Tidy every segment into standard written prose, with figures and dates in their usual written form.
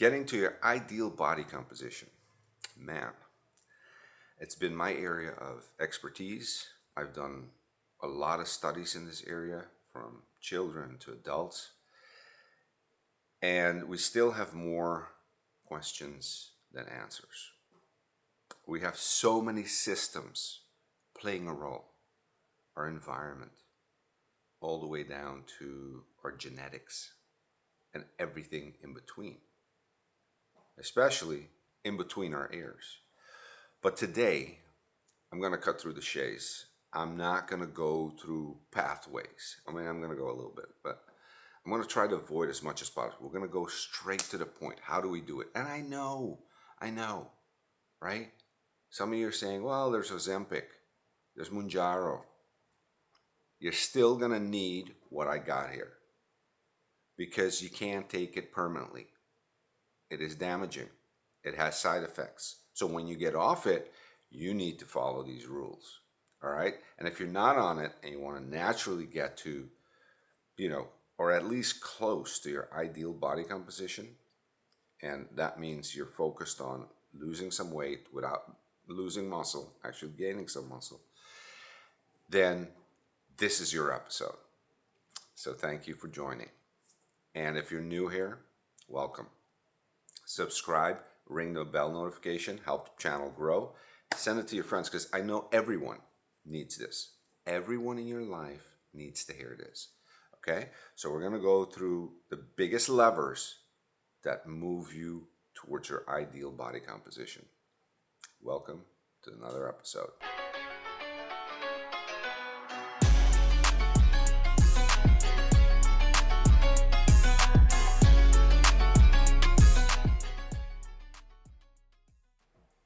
Getting to your ideal body composition. Man, it's been my area of expertise. I've done a lot of studies in this area from children to adults, and we still have more questions than answers. We have so many systems playing a role, our environment, all the way down to our genetics and everything in between, especially in between our ears. But today, I'm going to cut through the chase. I'm not going to go through pathways. I mean, I'm going to go a little bit, but I'm going to try to avoid as much as possible. We're going to go straight to the point. How do we do it? And I know, right? Some of you are saying, well, there's Ozempic, there's Munjaro. You're still going to need what I got here because you can't take it permanently. It is damaging. It has side effects. So when you get off it, you need to follow these rules. All right. And if you're not on it and you want to naturally get to, or at least close to your ideal body composition, and that means you're focused on losing some weight without losing muscle, actually gaining some muscle, then this is your episode. So thank you for joining. And if you're new here, welcome. Subscribe, ring the bell notification, help the channel grow. Send it to your friends because I know everyone needs this. Everyone in your life needs to hear this. Okay? So we're going to go through the biggest levers that move you towards your ideal body composition. Welcome to another episode.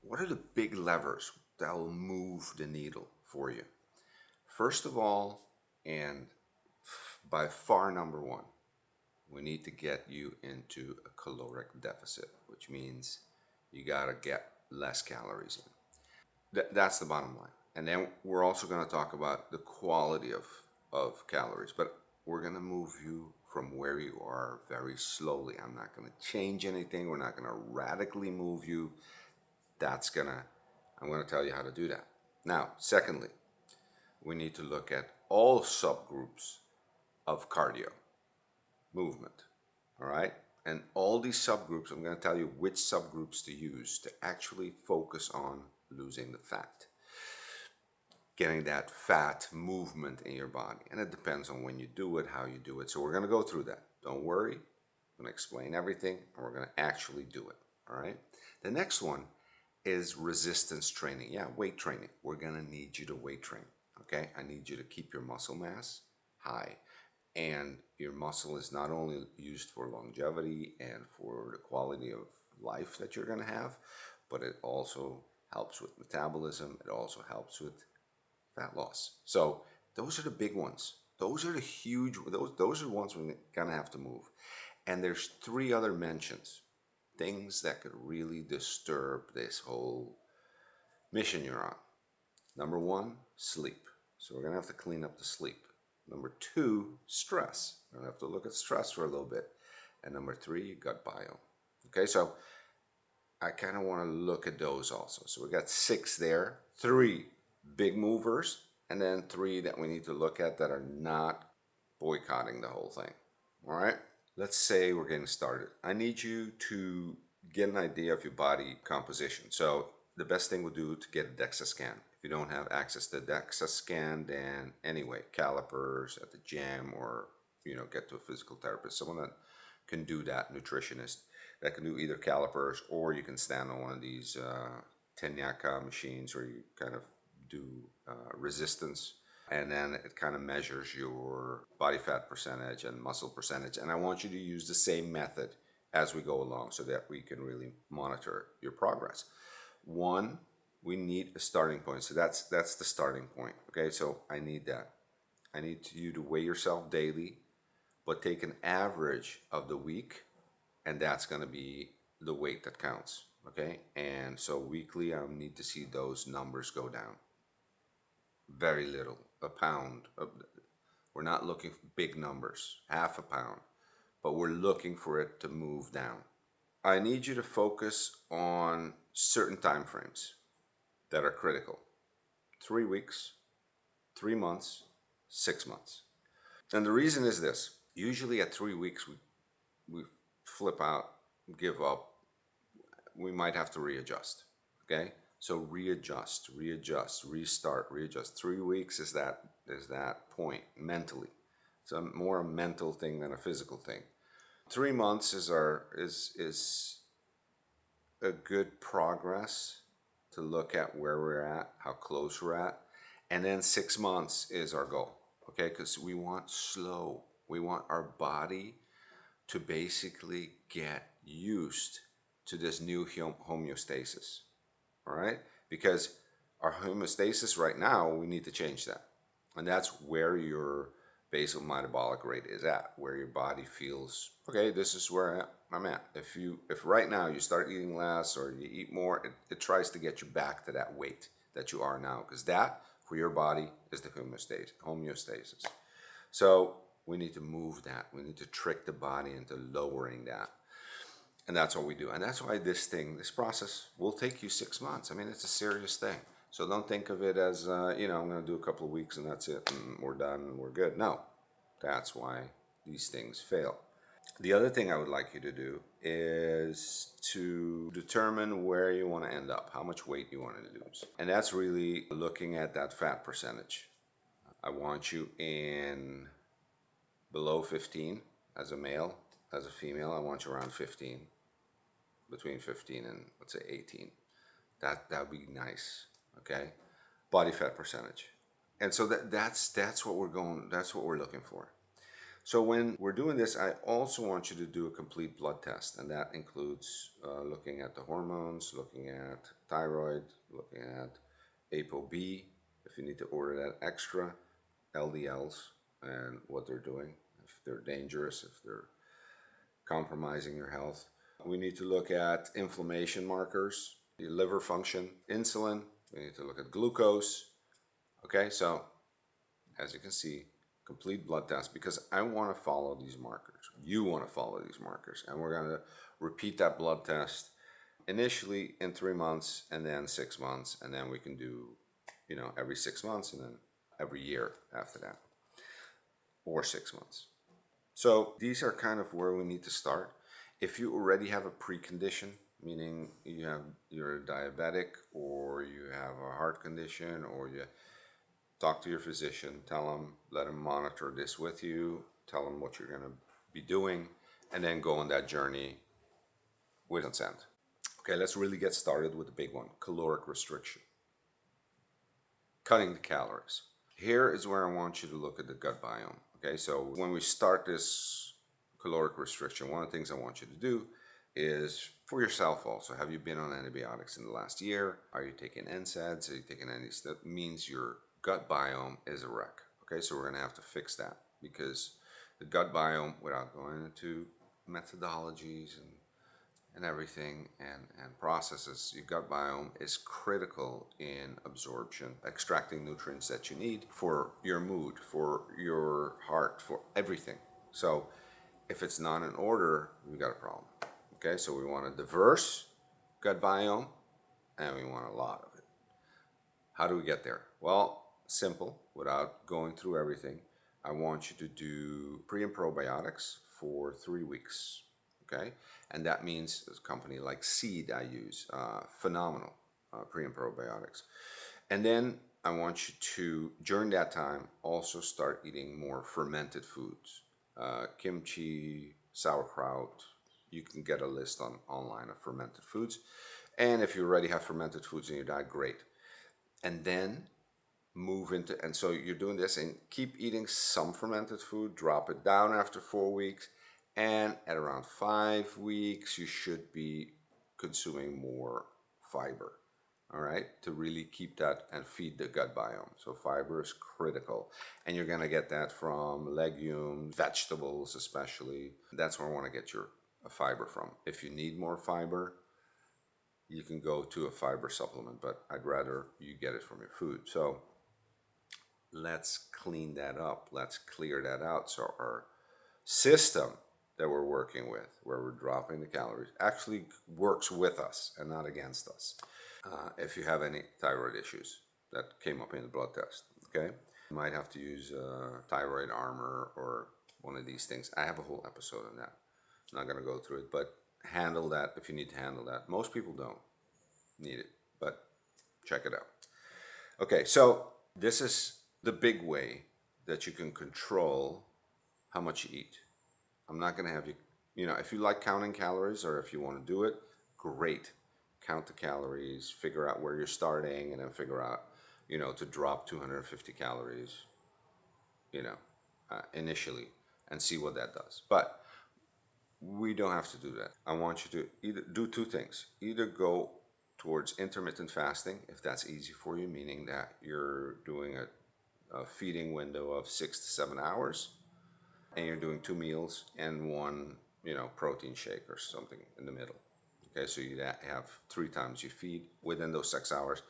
What are the big levers that will move the needle for you? First of all, and by far number one, we need to get you into a caloric deficit, which means you got to get less calories in. That's the bottom line. And then we're also going to talk about the quality of calories, but we're going to move you from where you are very slowly. I'm not going to change anything. We're not going to radically move you. I'm going to tell you how to do that. Now, secondly, we need to look at all subgroups of cardio movement, all right? And all these subgroups, I'm going to tell you which subgroups to use to actually focus on losing the fat, getting that fat movement in your body. And it depends on when you do it, how you do it. So we're going to go through that. Don't worry. I'm going to explain everything, and we're going to actually do it, all right? The next one is resistance training. Yeah, weight training. We're going to need you to weight train, okay? I need you to keep your muscle mass high. And your muscle is not only used for longevity and for the quality of life that you're going to have, but it also helps with metabolism. It also helps with fat loss. So those are the big ones. Those are the huge, those are the ones we're going to have to move. And there's three other mentions. Things that could really disturb this whole mission you're on. Number one, sleep. So we're going to have to clean up the sleep. Number two, stress. We're going to have to look at stress for a little bit. And number three, gut biome. Okay, so I kind of want to look at those also. So we got 6 there, 3 big movers, and then 3 that we need to look at that are not boycotting the whole thing. All right? Let's say we're getting started. I need you to get an idea of your body composition. So the best thing we'll do to get a Dexa Scan. If you don't have access to Dexa Scan, then anyway, calipers at the gym or, get to a physical therapist, someone that can do that, nutritionist, that can do either calipers or you can stand on one of these Tenyaka machines where you kind of do resistance. And then it kind of measures your body fat percentage and muscle percentage. And I want you to use the same method as we go along so that we can really monitor your progress. One, we need a starting point. So that's the starting point. Okay, so I need that. I need you to weigh yourself daily, but take an average of the week, and that's going to be the weight that counts. Okay, and so weekly, I need to see those numbers go down. Very little, a pound. We're not looking for big numbers, half a pound, but we're looking for it to move down I need you to focus on certain time frames that are critical. 3 weeks, 3 months, 6 months. And the reason is this. Usually at 3 weeks, we flip out, give up. We might have to readjust. Okay? So readjust, readjust, restart, readjust. 3 weeks is that point mentally. It's more a mental thing than a physical thing. 3 months is a good progress to look at where we're at, how close we're at, and then 6 months is our goal. Okay, because we want slow. We want our body to basically get used to this new homeostasis. All right, because our homeostasis right now, we need to change that, and that's where your basal metabolic rate is at, where your body feels okay. This is where I'm at. If right now you start eating less or you eat more, it tries to get you back to that weight that you are now, because that for your body is the homeostasis. So we need to move that. We need to trick the body into lowering that. And that's what we do. And that's why this process will take you 6 months. I mean, it's a serious thing. So don't think of it as, I'm going to do a couple of weeks and that's it, and we're done and we're good. No, that's why these things fail. The other thing I would like you to do is to determine where you want to end up, how much weight you want to lose. And that's really looking at that fat percentage. I want you in below 15 as a male. As a female, I want you around 15, between 15 and let's say 18. That would be nice, okay? Body fat percentage. And so that's what we're looking for. So when we're doing this, I also want you to do a complete blood test, and that includes looking at the hormones, looking at thyroid, looking at ApoB, if you need to order that extra, LDLs, and what they're doing, if they're dangerous, if they're compromising your health. We need to look at inflammation markers, the liver function, insulin. We need to look at glucose. Okay, so as you can see, complete blood test, because I want to follow these markers. You want to follow these markers. And we're going to repeat that blood test initially in 3 months and then 6 months. And then we can do, every 6 months and then every year after that, or 6 months. So these are kind of where we need to start. If you already have a precondition, meaning you're diabetic or you have a heart condition, or you talk to your physician, let him monitor this with you, tell him what you're going to be doing, and then go on that journey with consent. Okay, let's really get started with the big one, caloric restriction. Cutting the calories. Here is where I want you to look at the gut biome. Okay, so when we start this caloric restriction, one of the things I want you to do is for yourself also. Have you been on antibiotics in the last year? Are you taking NSAIDs? Are you taking any stuff? That means your gut biome is a wreck. Okay, so we're going to have to fix that, because the gut biome, without going into methodologies and everything and processes, your gut biome is critical in absorption, extracting nutrients that you need for your mood, for your heart, for everything. So if it's not in order, we got a problem. Okay, so we want a diverse gut biome, and we want a lot of it. How do we get there? Well, simple, without going through everything. I want you to do pre and probiotics for 3 weeks. Okay, and that means a company like Seed I use, phenomenal pre and probiotics. And then I want you to, during that time, also start eating more fermented foods, kimchi, sauerkraut. You can get a list online of fermented foods. And if you already have fermented foods in your diet, great. And then move into, and so you're doing this and keep eating some fermented food, drop it down after 4 weeks. And at around 5 weeks, you should be consuming more fiber, all right, to really keep that and feed the gut biome. So fiber is critical. And you're going to get that from legumes, vegetables especially. That's where I want to get your fiber from. If you need more fiber, you can go to a fiber supplement, but I'd rather you get it from your food. So let's clean that up. Let's clear that out so our system that we're working with, where we're dropping the calories, actually works with us and not against us. If you have any thyroid issues that came up in the blood test, okay? You might have to use thyroid armor or one of these things. I have a whole episode on that. I'm not going to go through it, but handle that if you need to handle that. Most people don't need it, but check it out. Okay, so this is the big way that you can control how much you eat. I'm not going to have you, if you like counting calories or if you want to do it, great. Count the calories, figure out where you're starting, and then figure out, to drop 250 calories, initially and see what that does. But we don't have to do that. I want you to either do two things. Either go towards intermittent fasting, if that's easy for you, meaning that you're doing a feeding window of 6 to 7 hours, and you're doing 2 meals and one, protein shake or something in the middle. Okay, so you have 3 times you feed within those 6 hours.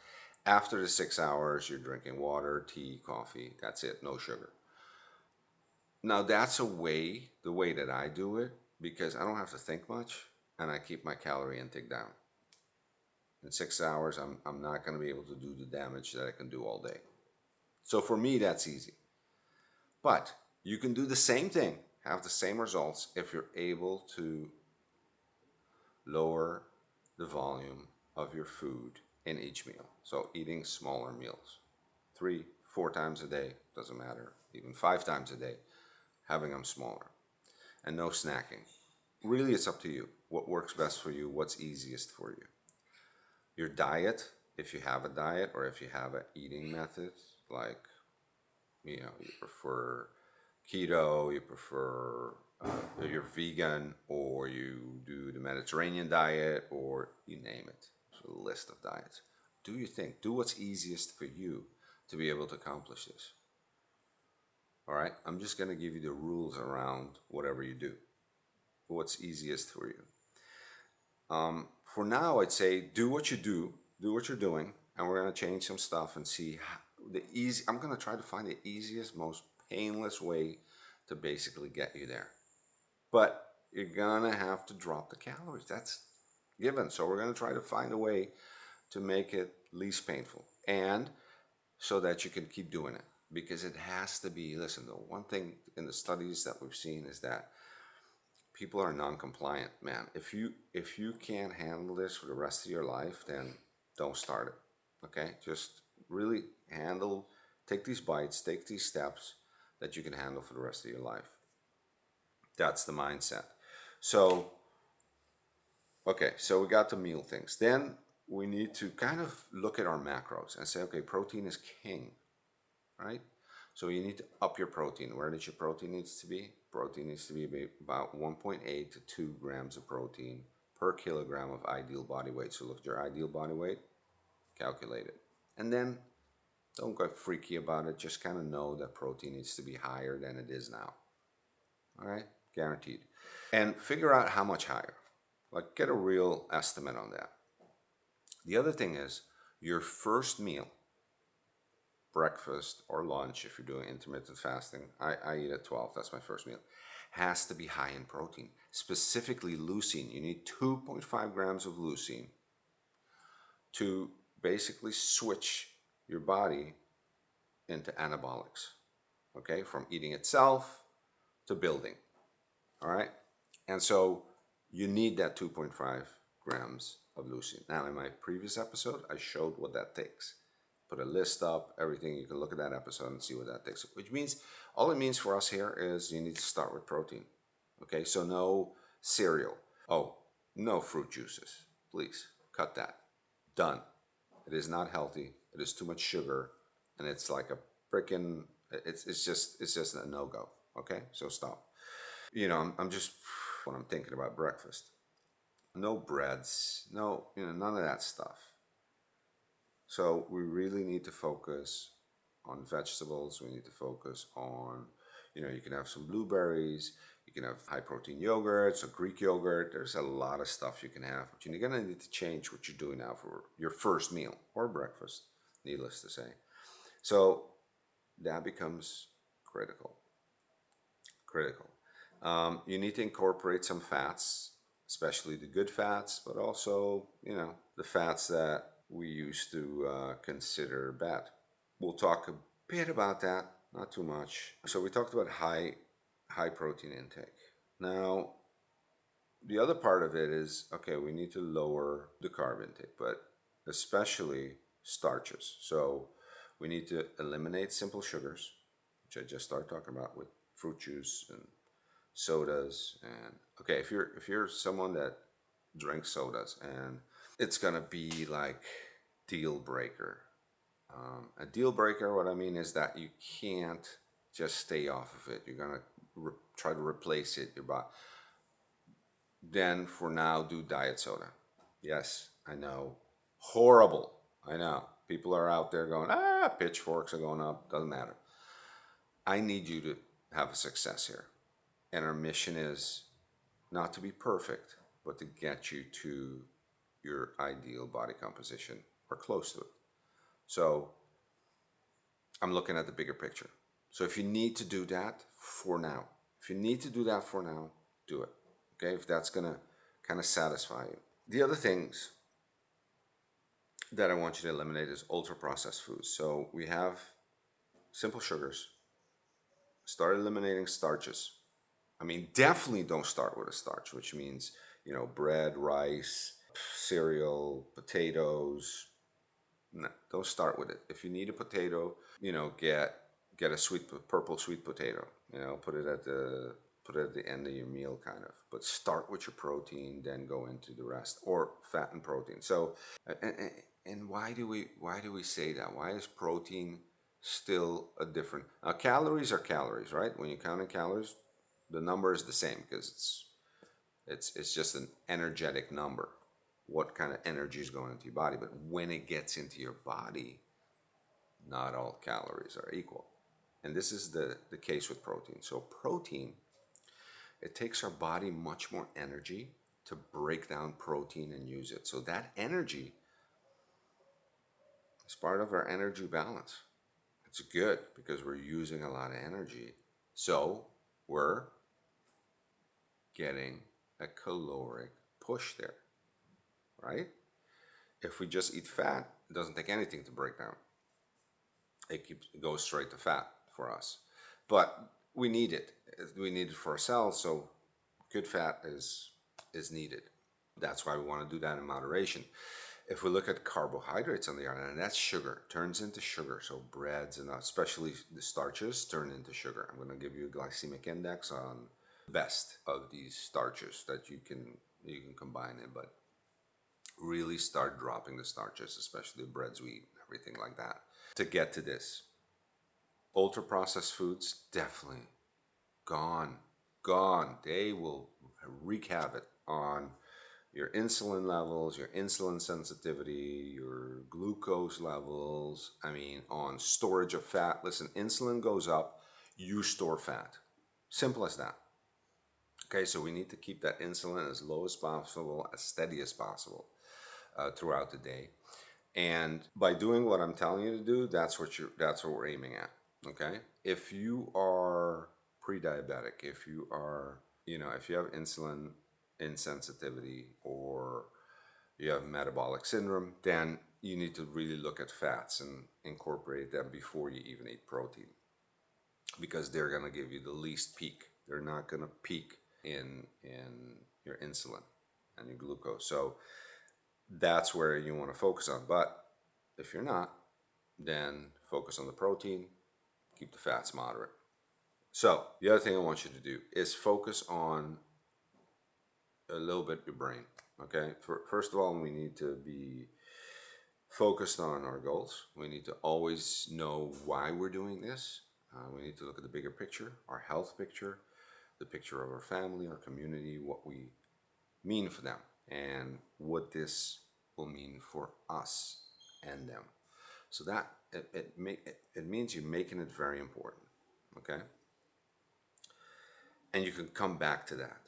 After the 6 hours, you're drinking water, tea, coffee. That's it, no sugar. Now that's the way that I do it, because I don't have to think much and I keep my calorie intake down. In 6 hours, I'm not going to be able to do the damage that I can do all day. So for me, that's easy. But you can do the same thing, have the same results, if you're able to lower the volume of your food in each meal. So eating smaller meals, 3, 4 times a day, doesn't matter, even 5 times a day, having them smaller, and no snacking. Really, it's up to you. What works best for you, what's easiest for you. Your diet, if you have a diet or if you have an eating method, like, you prefer keto, you prefer, you're vegan, or you do the Mediterranean diet, or you name it. It's a list of diets. Do your thing. Do what's easiest for you to be able to accomplish this. All right? I'm just going to give you the rules around whatever you do. What's easiest for you. For now, I'd say do what you do what you're doing, and we're going to change some stuff and see I'm going to try to find the easiest, most painless way to basically get you there. But you're going to have to drop the calories. That's given. So we're going to try to find a way to make it least painful, and so that you can keep doing it. Because it has to be, listen, the one thing in the studies that we've seen is that people are non-compliant, man. If you can't handle this for the rest of your life, then don't start it. Okay? Just really take these bites, take these steps that you can handle for the rest of your life. That's the mindset. So, okay, so we got the meal things. Then we need to kind of look at our macros and say, okay, protein is king, right? So you need to up your protein. Where does your protein needs to be? Protein needs to be about 1.8 to 2 grams of protein per kilogram of ideal body weight. So look at your ideal body weight, calculate it. And then don't get freaky about it. Just kind of know that protein needs to be higher than it is now. All right? Guaranteed. And figure out how much higher. Like, get a real estimate on that. The other thing is your first meal, breakfast or lunch, if you're doing intermittent fasting, I eat at 12, that's my first meal, has to be high in protein. Specifically leucine. You need 2.5 grams of leucine to basically switch your body into anabolics, okay, from eating itself to building. All right, and so you need that 2.5 grams of leucine. Now, in my previous episode, I showed what that takes. Put a list up, everything. You can look at that episode and see what that takes. Which means, all it means for us here is you need to start with protein. Okay, so no cereal. Oh, no fruit juices. Please, cut that. Done. It is not healthy. It is too much sugar, and it's like a freaking. It's just a no-go. Okay, so stop. I'm just when I'm thinking about breakfast. No breads, no, none of that stuff. So we really need to focus on vegetables. We need to focus on, you can have some blueberries. You can have high protein yogurts or Greek yogurt. There's a lot of stuff you can have. But you're going to need to change what you're doing now for your first meal or breakfast, needless to say. So that becomes critical. You need to incorporate some fats, especially the good fats, but also, the fats that we used to consider bad. We'll talk a bit about that, not too much. So we talked about high protein intake. Now, the other part of it is, okay, we need to lower the carb intake, but especially starches. So we need to eliminate simple sugars, which I just started talking about with fruit juice and sodas. And okay, if you're someone that drinks sodas, and it's gonna be like deal breaker. A deal breaker, what I mean is that you can't just stay off of it. You're gonna try to replace it. Your body. Then for now, do diet soda. Yes, I know. Horrible. I know. People are out there going, pitchforks are going up. Doesn't matter. I need you to have a success here. And our mission is not to be perfect, but to get you to your ideal body composition or close to it. So I'm looking at the bigger picture. So if you need to do that for now, do it. Okay, if that's gonna kind of satisfy you. The other things that I want you to eliminate is ultra processed foods. So we have simple sugars. Start eliminating starches. I mean, definitely don't start with a starch, which means, bread, rice, cereal, potatoes. No, don't start with it. If you need a potato, get a purple sweet potato. Put it at the end of your meal, kind of. But start with your protein, then go into the rest, or fat and protein. So, and why do we say that? Why is protein still a different? Now, calories are calories, right? When you count in calories, the number is the same because it's just an energetic number. What kind of energy is going into your body? But when it gets into your body, not all calories are equal. And this is the case with protein. So protein, it takes our body much more energy to break down protein and use it. So that energy is part of our energy balance. It's good because we're using a lot of energy. So we're getting a caloric push there, right? If we just eat fat, it doesn't take anything to break down. It goes straight to fat for us. But we need it. We need it for ourselves, so good fat is needed. That's why we want to do that in moderation. If we look at carbohydrates on the other hand, that's sugar, turns into sugar. So breads and especially the starches turn into sugar. I'm going to give you a glycemic index on the best of these starches that you can combine in, but really start dropping the starches, especially the breads we eat, everything like that. To get to this, ultra processed foods definitely gone. They will wreak havoc on your insulin levels, your insulin sensitivity, your glucose levels. I mean, on storage of fat. Listen, insulin goes up, you store fat. Simple as that. Okay, so we need to keep that insulin as low as possible, as steady as possible throughout the day. And by doing what I'm telling you to do, that's what we're aiming at. Okay, if you are pre-diabetic, if you have insulin insensitivity, or you have metabolic syndrome, then you need to really look at fats and incorporate them before you even eat protein, because they're going to give you the least peak. They're not going to peak in your insulin and your glucose. So that's where you want to focus on. But if you're not, then focus on the protein, keep the fats moderate. So the other thing I want you to do is focus on a little bit your brain. Okay, first of all, we need to be focused on our goals. We need to always know why we're doing this. We need to look at the bigger picture, our health picture, the picture of our family, our community, what we mean for them, and what this will mean for us and them. So that it means you're making it very important. Okay, and you can come back to that.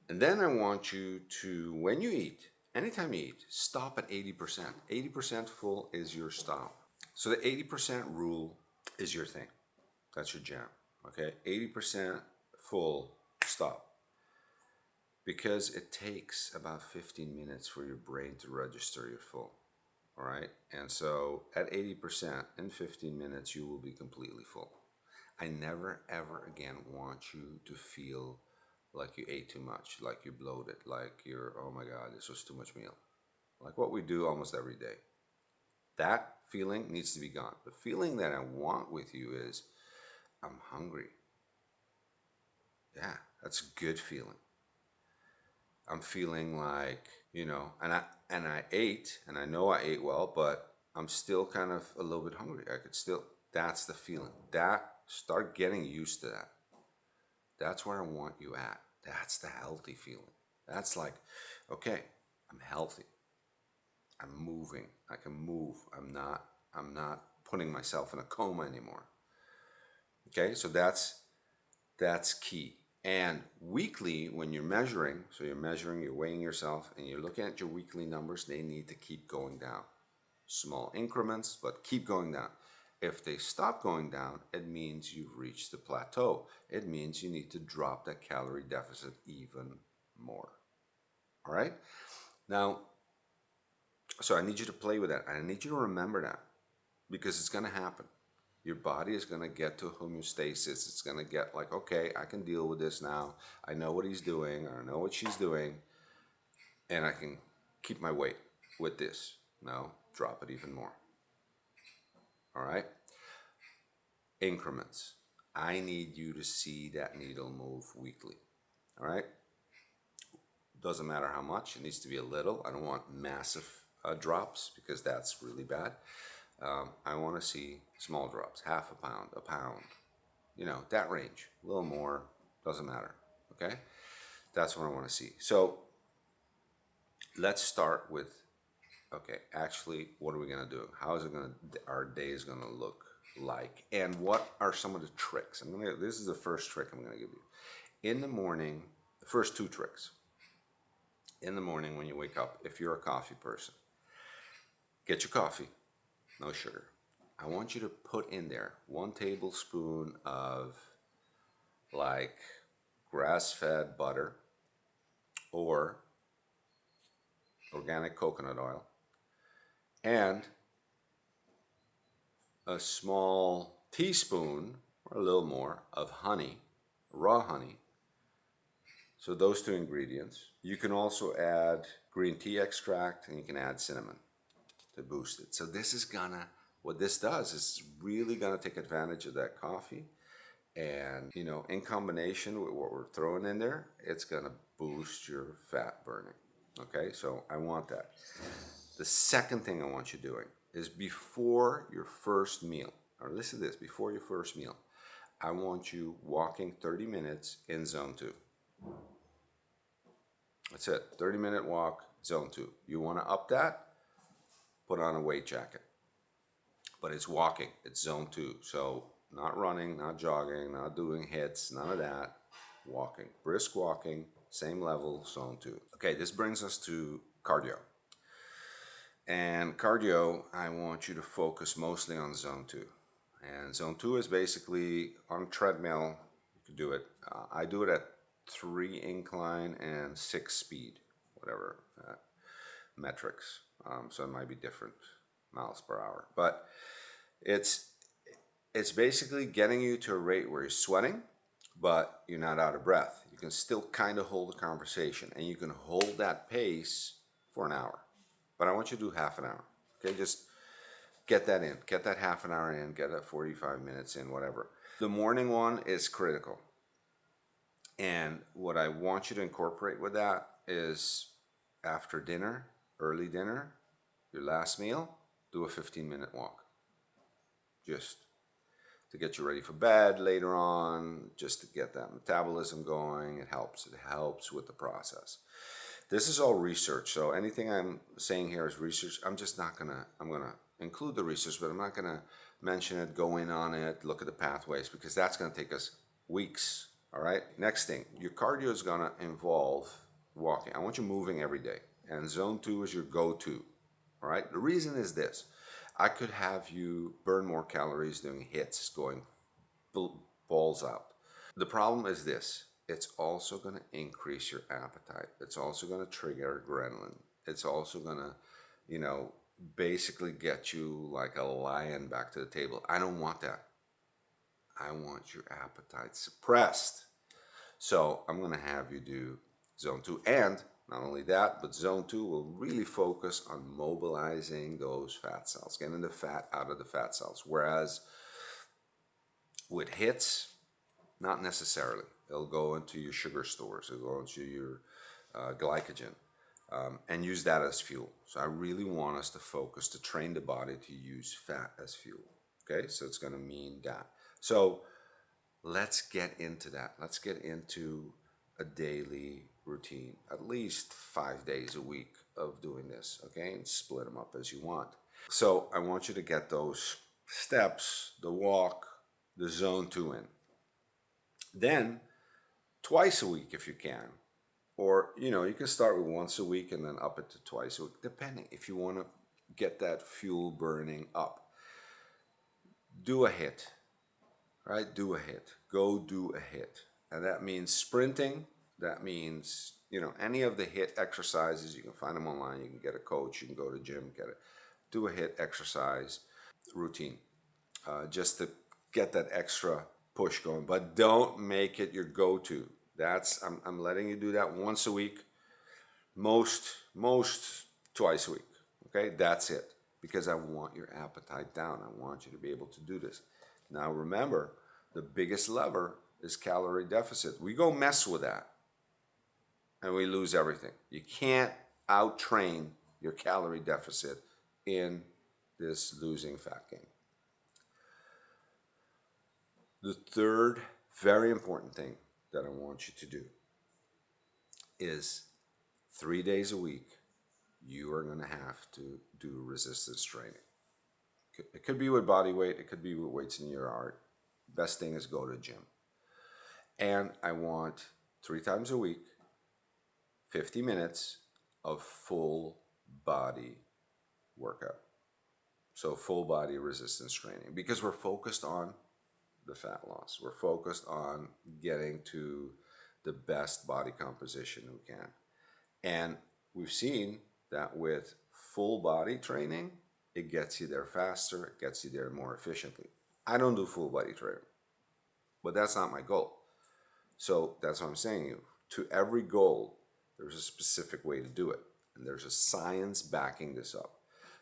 And then I want you to, when you eat, anytime you eat, stop at 80%. 80% full is your stop. So the 80% rule is your thing. That's your jam. Okay? 80% full, stop. Because it takes about 15 minutes for your brain to register you're full. All right. And so at 80%, in 15 minutes, you will be completely full. I never, ever again want you to feel like you ate too much, like you bloated, like you're, oh my God, this was too much meal. Like what we do almost every day. That feeling needs to be gone. The feeling that I want with you is, I'm hungry. Yeah, that's a good feeling. I'm feeling like, and I ate, and I know I ate well, but I'm still kind of a little bit hungry. I could still, that's the feeling. Start getting used to that. That's where I want you at. That's the healthy feeling. That's like, okay, I'm healthy. I'm moving. I can move. I'm not putting myself in a coma anymore. Okay, so that's key. And weekly, when you're measuring, so you're measuring, you're weighing yourself, and you're looking at your weekly numbers, they need to keep going down. Small increments, but keep going down. If they stop going down, it means you've reached the plateau. It means you need to drop that calorie deficit even more. All right? Now, so I need you to play with that. I need you to remember that because it's going to happen. Your body is going to get to homeostasis. It's going to get like, okay, I can deal with this now. I know what he's doing, or I know what she's doing, and I can keep my weight with this. Now, drop it even more. All right? Increments. I need you to see that needle move weekly. All right? Doesn't matter how much. It needs to be a little. I don't want massive drops because that's really bad. I want to see small drops, half a pound, a pound, that range, a little more, doesn't matter. Okay, that's what I want to see. So let's start with, okay, actually, what are we going to do? How is our day is going to look like? And what are some of the tricks? This is the first trick I'm going to give you. In the morning, the first two tricks. In the morning when you wake up, if you're a coffee person, get your coffee, no sugar. I want you to put in there 1 tablespoon of like grass-fed butter or organic coconut oil and a small teaspoon or a little more of honey, raw honey. So those 2 ingredients. You can also add green tea extract and you can add cinnamon to boost it. So what this does is really gonna take advantage of that coffee, and in combination with what we're throwing in there, it's gonna boost your fat burning. Okay, so I want that. The second thing I want you doing is before your first meal, or listen to this, before your first meal, I want you walking 30 minutes in zone 2. That's it, 30-minute walk, zone 2. You wanna up that? Put on a weight jacket. But it's walking, it's zone 2. So not running, not jogging, not doing hits, none of that. Walking, brisk walking, same level, zone 2. Okay, this brings us to cardio. And cardio, I want you to focus mostly on zone 2. And zone 2 is basically on treadmill. You can do it. I do it at 3 incline and 6 speed, whatever metrics. So it might be different miles per hour, but it's basically getting you to a rate where you're sweating, but you're not out of breath. You can still kind of hold a conversation, and you can hold that pace for an hour. But I want you to do half an hour. Okay, just get that in. Get that half an hour in. Get that 45 minutes in, whatever. The morning one is critical. And what I want you to incorporate with that is after dinner, early dinner, your last meal, do a 15-minute walk. Just to get you ready for bed later on, just to get that metabolism going. It helps with the process. This is all research, so anything I'm saying here is research. I'm gonna include the research, but I'm not gonna mention it, go in on it, look at the pathways, because that's gonna take us weeks. All right, next thing, your cardio is gonna involve walking. I want you moving every day, and zone 2 is your go-to. All right, the reason is this. I could have you burn more calories doing hits, going balls out. The problem is this. it's also going to increase your appetite. It's also going to trigger adrenaline. It's also going to, you know, basically get you like a lion back to the table. I don't want that. I want your appetite suppressed. So I'm going to have you do zone 2. And not only that, but zone 2 will really focus on mobilizing those fat cells, getting the fat out of the fat cells. Whereas with hits, not necessarily. It'll go into your sugar stores, it'll go into your glycogen, and use that as fuel. So I really want us to focus to train the body to use fat as fuel. Okay, so it's going to mean that. So let's get into that. Let's get into a daily routine, at least 5 days a week of doing this, okay? And split them up as you want. So I want you to get those steps, the walk, the zone 2 in. Then twice a week if you can. Or, you know, you can start with once a week and then up it to twice a week, depending if you want to get that fuel burning up. Do a hit, right? Do a hit. Go do a hit. And that means sprinting. That means, you know, any of the hit exercises. You can find them online. You can get a coach. You can go to the gym, get it. Do a hit exercise routine just to get that extra push going. But don't make it your go-to. I'm letting you do that once a week, most twice a week. Okay, that's it. Because I want your appetite down. I want you to be able to do this. Now remember, the biggest lever is calorie deficit. We go mess with that and we lose everything. You can't out-train your calorie deficit in this losing fat game. The third very important thing that I want you to do is 3 days a week, you are going to have to do resistance training. It could be with body weight. It could be with weights in your yard. Best thing is go to the gym. And I want 3 times a week, 50 minutes of full body workout. So full body resistance training, because we're focused on the fat loss. We're focused on getting to the best body composition we can. And we've seen that with full body training, it gets you there faster, it gets you there more efficiently. I don't do full body training, but that's not my goal. So that's what I'm saying. You to every goal, there's a specific way to do it, and there's a science backing this up.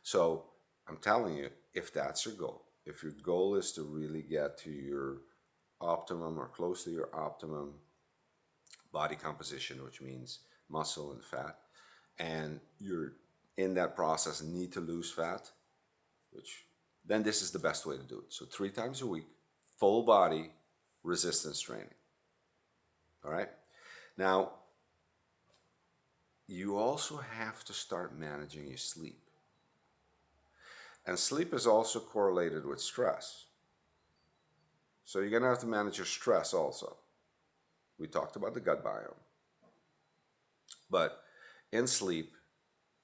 So I'm telling you, if that's your goal, if your goal is to really get to your optimum or close to your optimum body composition, which means muscle and fat, and you're in that process and need to lose fat, then this is the best way to do it. So 3 times a week, full body resistance training. All right. Now, you also have to start managing your sleep. And sleep is also correlated with stress. So you're going to have to manage your stress also. We talked about the gut biome. But in sleep,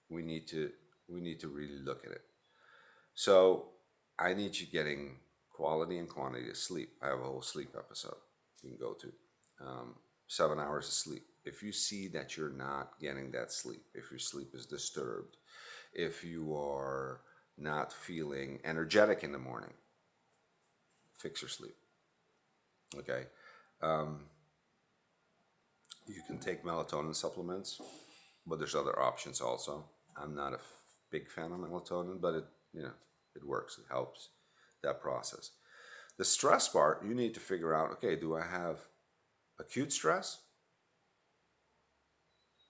we need to really look at it. So I need you getting quality and quantity of sleep. I have a whole sleep episode you can go to. 7 hours of sleep. If you see that you're not getting that sleep, if your sleep is disturbed, if you are not feeling energetic in the morning, fix your sleep. Okay. You can take melatonin supplements, but there's other options also. I'm not a big fan of melatonin, but it works. It helps that process. The stress part, you need to figure out, okay, do I have acute stress?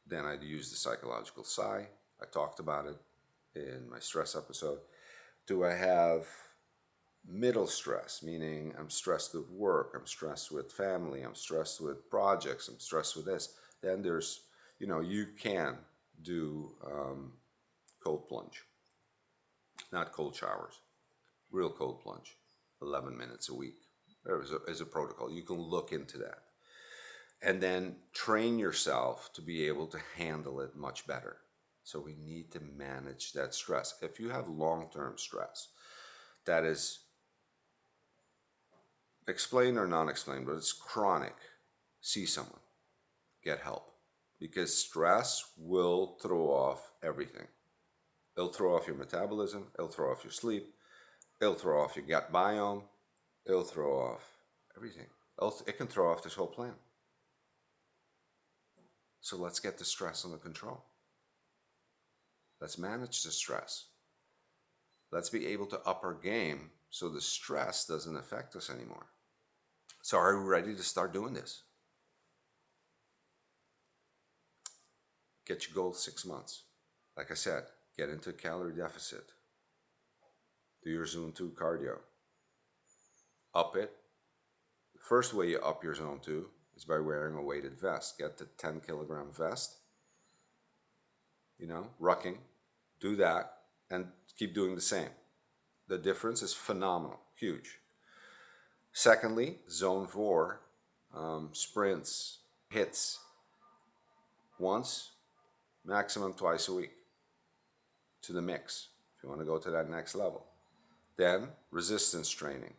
Then I'd use the psychological psi. I talked about it in my stress episode. Do I have middle stress, meaning I'm stressed with work, I'm stressed with family, I'm stressed with projects, I'm stressed with this? Then there's, you can do cold plunge. Not cold showers, real cold plunge, 11 minutes a week. There is a protocol. You can look into that. And then train yourself to be able to handle it much better. So we need to manage that stress. If you have long-term stress, that is explained or non-explained, but it's chronic. see someone, get help, because stress will throw off everything. It'll throw off your metabolism, it'll throw off your sleep, it'll throw off your gut biome, it'll throw off everything. It can throw off this whole plan. So let's get the stress under control. Let's manage the stress. Let's be able to up our game so the stress doesn't affect us anymore. So are we ready to start doing this? Get your goal 6 months. Like I said, get into a calorie deficit. Do your zone 2 cardio. Up it. The first way you up your zone 2 is by wearing a weighted vest. Get the 10 kilogram vest, rucking. Do that and keep doing the same. The difference is phenomenal, huge. Secondly, zone 4, sprints, hits, once, maximum twice a week to the mix, if you want to go to that next level. Then resistance training,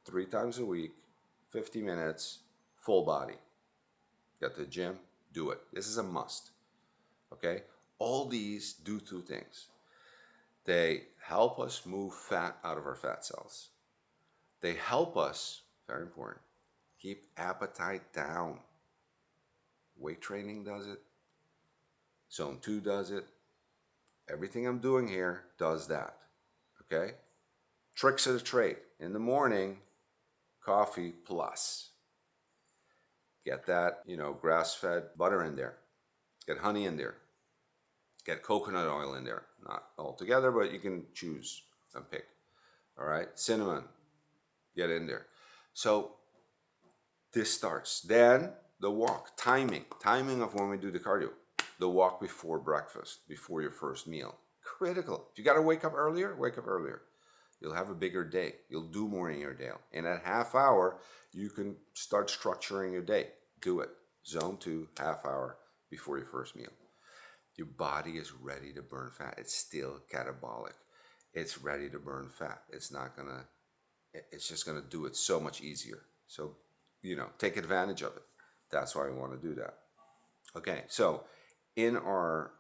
3 times a week, 50 minutes, full body. Get to the gym, do it. This is a must, okay? All these do 2 things. They help us move fat out of our fat cells. They help us, very important, keep appetite down. Weight training does it. Zone 2 does it. Everything I'm doing here does that, okay? Tricks of the trade. In the morning, coffee plus. Get that, grass-fed butter in there. Get honey in there. Get coconut oil in there. Not all together, but you can choose and pick. All right? Cinnamon. Get in there. So this starts. Then the walk. Timing. Timing of when we do the cardio. The walk before breakfast, before your first meal. Critical. If you got to wake up earlier, wake up earlier. You'll have a bigger day. You'll do more in your day. In that half hour, you can start structuring your day. Do it. Zone 2, half hour before your first meal. Your body is ready to burn fat. It's still catabolic. It's ready to burn fat. It's just gonna do it so much easier. So, take advantage of it. That's why we want to do that. Okay, so in our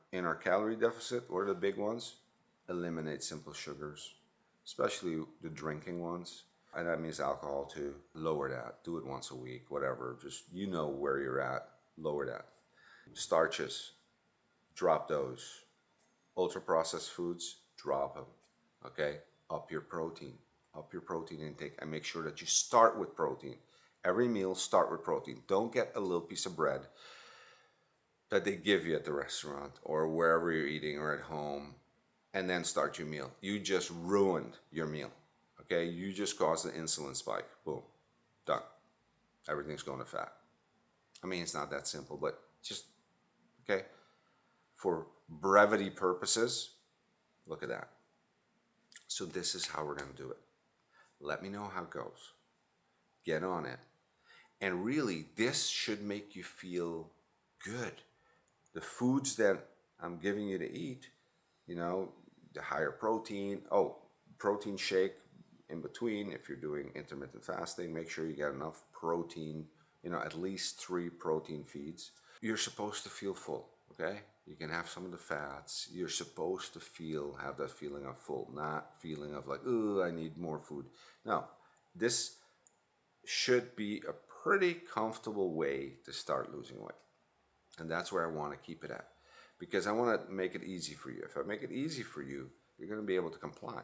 calorie deficit, what are the big ones? Eliminate simple sugars, especially the drinking ones. And that means alcohol too. Lower that. Do it once a week, whatever. Just where you're at. Lower that. Starches. Drop those. Ultra processed foods, drop them. Okay? Up your protein. Up your protein intake and make sure that you start with protein. Every meal, start with protein. Don't get a little piece of bread that they give you at the restaurant or wherever you're eating or at home and then start your meal. You just ruined your meal. Okay? You just caused an insulin spike. Boom. Done. Everything's going to fat. I mean, it's not that simple, but just, okay? For brevity purposes, look at that. So this is how we're going to do it. Let me know how it goes. Get on it. And really, this should make you feel good. The foods that I'm giving you to eat, the higher protein. Oh, protein shake in between. If you're doing intermittent fasting, make sure you get enough protein, at least 3 protein feeds. You're supposed to feel full, okay? You can have some of the fats. You're supposed to have that feeling of full, not feeling of like, oh, I need more food. No, this should be a pretty comfortable way to start losing weight. And that's where I want to keep it at. Because I want to make it easy for you. If I make it easy for you, you're going to be able to comply.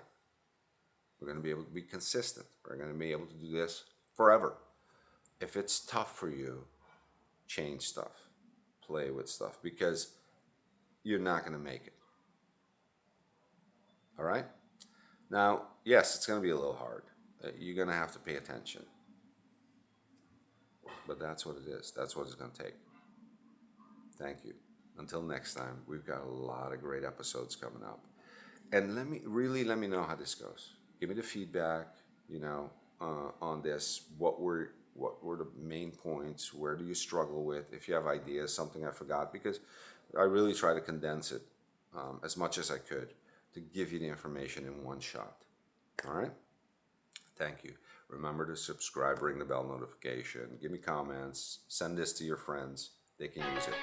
We're going to be able to be consistent. We're going to be able to do this forever. If it's tough for you, change stuff. Play with stuff. Because you're not going to make it. All right? Now, yes, it's going to be a little hard. You're going to have to pay attention. But that's what it is. That's what it's going to take. Thank you. Until next time, we've got a lot of great episodes coming up. And let me know how this goes. Give me the feedback, on this. What were the main points? Where do you struggle with? If you have ideas, something I forgot, because I really try to condense it as much as I could to give you the information in one shot. All right? Thank you. Remember to subscribe, ring the bell notification, give me comments, send this to your friends. They can use it.